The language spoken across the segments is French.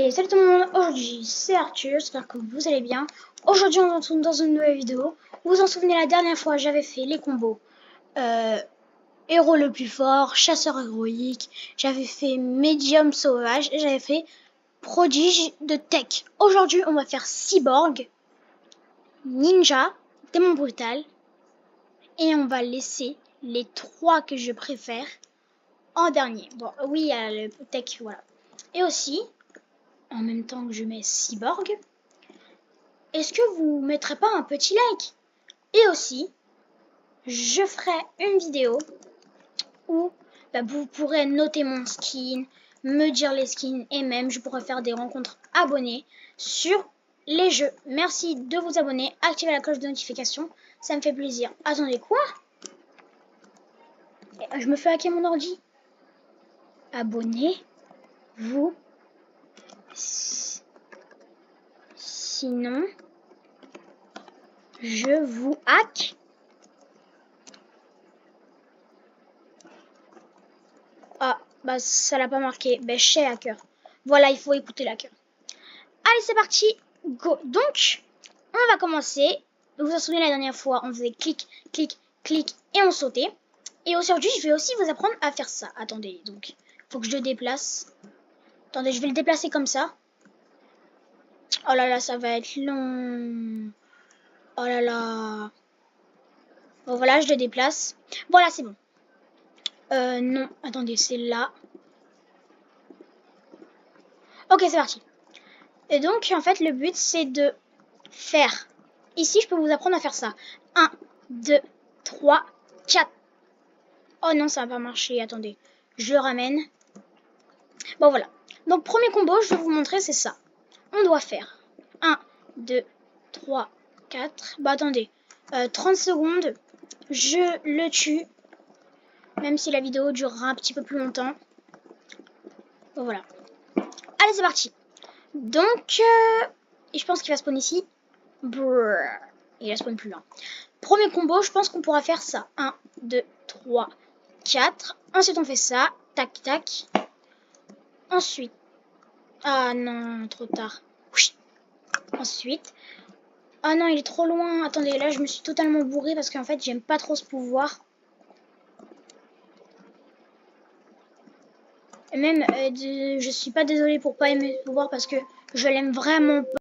Et salut tout le monde, aujourd'hui c'est Arthur, j'espère que vous allez bien. Aujourd'hui on se retrouve dans une nouvelle vidéo. Vous vous en souvenez, la dernière fois j'avais fait les combos héros le plus fort, chasseur héroïque, j'avais fait médium sauvage et j'avais fait prodige de tech. Aujourd'hui on va faire cyborg, ninja, démon brutal et on va laisser les trois que je préfère en dernier. Bon oui, il y a le tech, voilà. Et aussi, en même temps que je mets cyborg, est-ce que vous mettrez pas un petit like? Et aussi, je ferai une vidéo où vous pourrez noter mon skin, me dire les skins et même je pourrai faire des rencontres abonnés sur les jeux. Merci de vous abonner, activez la cloche de notification, ça me fait plaisir. Attendez, quoi? Je me fais hacker mon ordi. Abonnez-vous. Sinon, je vous hack. Ah, bah ça l'a pas marqué. Ben, chez hacker. Voilà, il faut écouter l'hacker. Allez, c'est parti. Go. Donc, on va commencer. Vous vous souvenez, la dernière fois, on faisait clic, clic, clic et on sautait. Et aujourd'hui, je vais aussi vous apprendre à faire ça. Attendez, donc, faut que je le déplace. Attendez, je vais le déplacer comme ça. Oh là là, ça va être long. Oh là là. Bon, voilà, je le déplace. Voilà, c'est bon. Non, attendez, c'est là. Ok, c'est parti. Et donc, en fait, le but, c'est de faire. Ici, je peux vous apprendre à faire ça. 1, 2, 3, 4. Oh non, ça va pas marcher. Attendez, je le ramène. Bon, voilà. Donc, premier combo, je vais vous montrer, c'est ça. On doit faire 1, 2, 3, 4. Bah, attendez. 30 secondes. Je le tue. Même si la vidéo durera un petit peu plus longtemps. Bon, voilà. Allez, c'est parti. Donc, et je pense qu'il va spawn ici. Brrr. Il va spawn plus loin. Premier combo, je pense qu'on pourra faire ça. 1, 2, 3, 4. Ensuite, on fait ça. Tac, tac. Ensuite. Ah non, trop tard. Ensuite. Ah non, il est trop loin. Attendez, là, je me suis totalement bourré parce qu'en fait, j'aime pas trop ce pouvoir. Et même, je suis pas désolée pour pas aimer ce pouvoir parce que je l'aime vraiment pas.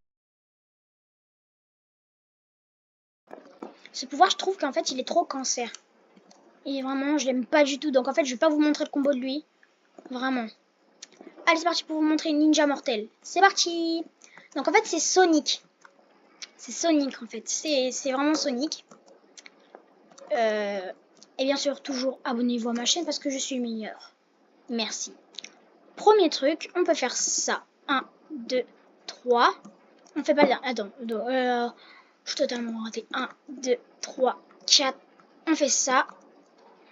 Ce pouvoir, je trouve qu'en fait, il est trop cancer. Et vraiment, je l'aime pas du tout. Donc en fait, je vais pas vous montrer le combo de lui. Vraiment. Allez, c'est parti pour vous montrer une ninja mortelle. C'est parti. Donc en fait, c'est Sonic. C'est Sonic en fait. C'est vraiment Sonic. Et bien sûr, toujours abonnez-vous à ma chaîne parce que je suis meilleur. Merci. Premier truc, on peut faire ça. 1, 2, 3. On fait pas bien. Attends. Je suis totalement raté. 1, 2, 3, 4. On fait ça.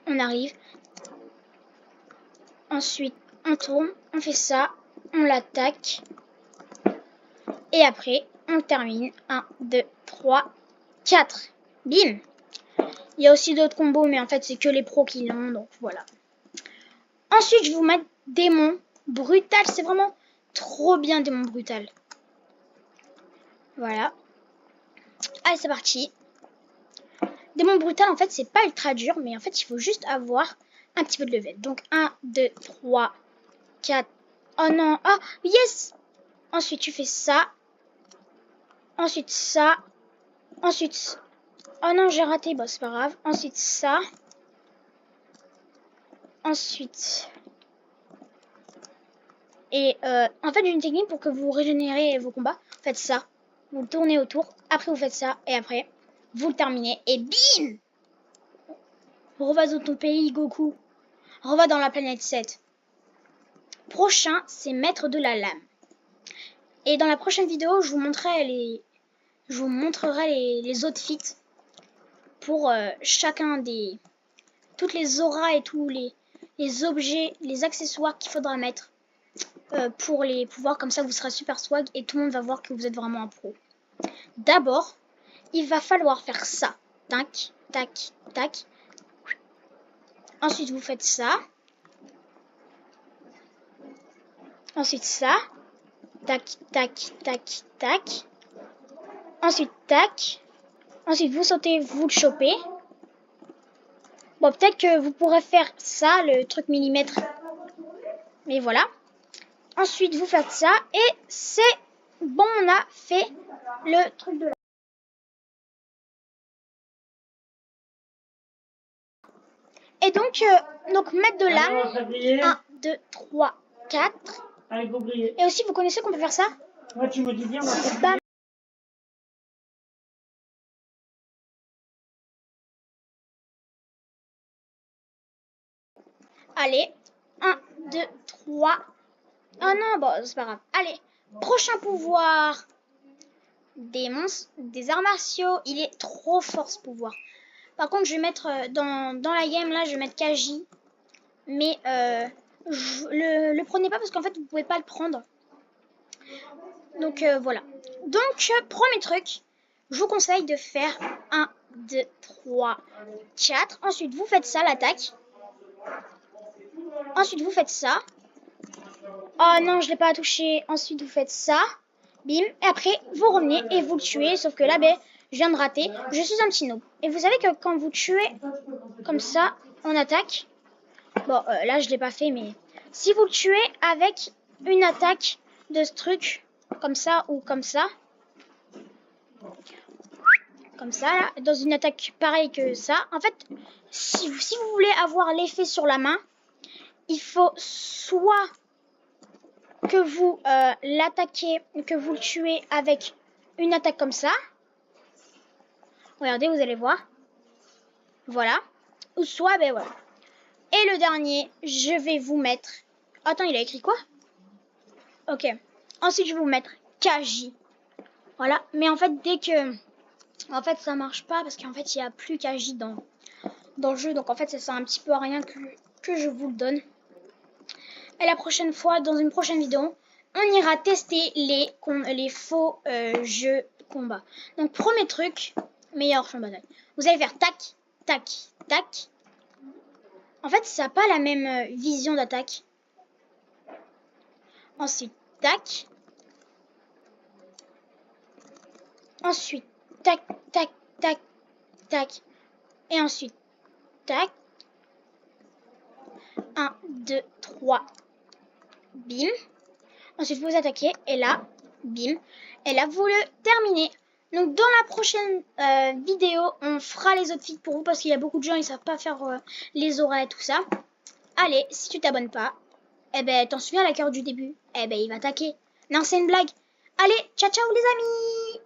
On arrive. Ensuite, on tourne. On fait ça. On l'attaque. Et après, on termine. 1, 2, 3, 4. Bim! Il y a aussi d'autres combos, mais en fait, c'est que les pros qui l'ont, donc voilà. Ensuite, je vais vous mettre démon brutal. C'est vraiment trop bien, démon brutal. Voilà. Allez, c'est parti. Démon brutal, en fait, c'est pas ultra dur, mais en fait, il faut juste avoir un petit peu de level. Donc, 1, 2, 3, 4. Oh non. Ah, yes! Ensuite, tu fais ça. Ensuite, ça. Ensuite, oh non, j'ai raté. Bon, c'est pas grave. Ensuite, ça. Ensuite. Et en fait, j'ai une technique pour que vous régénérez vos combats. Faites ça. Vous le tournez autour. Après, vous faites ça. Et après, vous le terminez. Et bim! Revois dans ton pays, Goku. Revois dans la planète 7. Prochain, c'est Maître de la Lame. Et dans la prochaine vidéo, je vous montrerai les outfits pour chacun des... toutes les auras et tous les objets, les accessoires qu'il faudra mettre pour les pouvoirs. Comme ça, vous serez super swag et tout le monde va voir que vous êtes vraiment un pro. D'abord, il va falloir faire ça. Tac, tac, tac. Ensuite, vous faites ça. Ensuite, ça. tac, tac, tac, tac. Ensuite, tac. Ensuite, vous sautez, vous le chopez. Bon, peut-être que vous pourrez faire ça, le truc millimètre. Mais voilà. Ensuite, vous faites ça et c'est bon, on a fait le truc de là. Et donc mettre de l'âme. 1, 2, 3, 4. Allez, vous brillez. Et aussi, vous connaissez qu'on peut faire ça? Moi, tu me dis bien, on va faire. Bam. Allez, 1, 2, 3. Oh non, bon, c'est pas grave. Allez, prochain pouvoir. Des monstres, des arts martiaux. Il est trop fort ce pouvoir. Par contre, je vais mettre dans la game, là, je vais mettre Kaji. Mais le prenez pas parce qu'en fait, vous pouvez pas le prendre. Donc voilà. Donc, premier truc, je vous conseille de faire 1, 2, 3, 4. Ensuite, vous faites ça, l'attaque. Ensuite, vous faites ça. Oh non, je l'ai pas touché. Ensuite, vous faites ça. Bim. Et après, vous revenez et vous le tuez. Sauf que là, ben, je viens de rater. Je suis un petit noob. Et vous savez que quand vous tuez comme ça, on attaque. Bon, là, je l'ai pas fait, mais si vous le tuez avec une attaque de ce truc, comme ça ou comme ça, là, dans une attaque pareille que ça, en fait, si vous voulez avoir l'effet sur la main, il faut soit que vous l'attaquez, que vous le tuez avec une attaque comme ça. Regardez, vous allez voir. Voilà. Ou soit, ben voilà. Et le dernier, je vais vous mettre... Attends, il a écrit quoi? Ok. Ensuite, je vais vous mettre Kaji. Voilà. Mais en fait, dès que... En fait, ça marche pas parce qu'en fait, il n'y a plus Kaji dans le jeu. Donc, en fait, ça sert un petit peu à rien que je vous le donne. Et la prochaine fois, dans une prochaine vidéo, on ira tester les faux jeux combat. Donc, premier truc, meilleur champ de bataille. Vous allez faire tac, tac, tac. En fait, ça n'a pas la même vision d'attaque. Ensuite, tac. Ensuite, tac, tac, tac, tac. Et ensuite, tac. 1, 2, 3. Bim. Ensuite, vous attaquez. Et là, bim. Et là, vous le terminez. Donc, dans la prochaine vidéo, on fera les autres feats pour vous. Parce qu'il y a beaucoup de gens, ils savent pas faire les auras et tout ça. Allez, si tu t'abonnes pas, eh ben, t'en souviens la cœur du début? Eh ben, il va attaquer. Non, c'est une blague. Allez, ciao, ciao les amis!